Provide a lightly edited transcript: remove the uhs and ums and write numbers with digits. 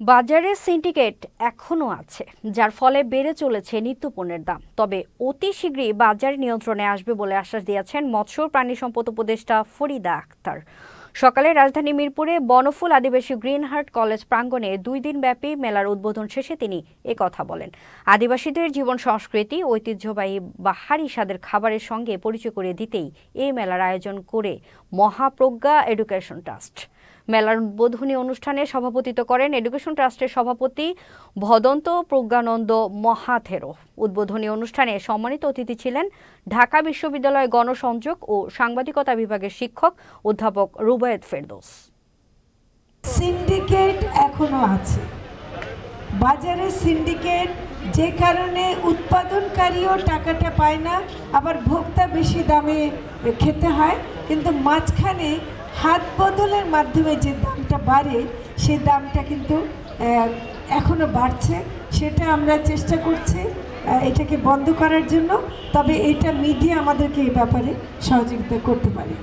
বাজারে সিন্ডিকেট এখনো আছে, যার ফলে বেড়ে চলেছে নিত্যপণ্যের দাম। তবে অতি শীঘ্রই বাজার নিয়ন্ত্রণে আসবে বলে আশ্বাস দিয়েছেন মৎস্য ও প্রাণী সম্পদ উপদেষ্টা ফরিদা আক্তার। সকালে রাজধানী মিরপুরে বনফুল আদিবাসী গ্রিন হার্ট কলেজ প্রাঙ্গণে 2 দিনব্যাপী মেলার উদ্বোধন শেষে তিনি কথা বলেন। আদিবাসীদের জীবন সংস্কৃতি, ঐতিহ্যবাহী বাহারি স্বাদের খাবারের সঙ্গে পরিচয় করে দিতেই এই মেলার আয়োজন করে মহাপ্রজ্ঞা এডুকেশন ট্রাস্ট। মেলার উদ্বোধনী অনুষ্ঠানে সভাপতিত্ব করেন এডুকেশন ট্রাস্টের সভাপতি ভদন্ত প্রজ্ঞানন্দ মহাথেরো। উদ্বোধনী অনুষ্ঠানে সম্মানিত অতিথি ছিলেন ঢাকা বিশ্ববিদ্যালয় গণসংযোগ ও সাংবাদিকতা বিভাগের শিক্ষক অধ্যাপক রুবায়েত ফেরদৌস। সিন্ডিকেট এখনো আছে বাজারে, সিন্ডিকেট যে কারণে উৎপাদনকারীও টাকাটা পায় না, আবার ভোক্তা বেশি দামে খেতে হয়, কিন্তু মাঝখানে হাত বদলের মাধ্যমে যে দামটা বাড়ে সেই দামটা কিন্তু এখনো বাড়ছে। সেটা আমরা চেষ্টা করছি এটাকে বন্ধ করার জন্য, তবে এটা মিডিয়া আমাদেরকে এই ব্যাপারে সহযোগিতা করতে পারে।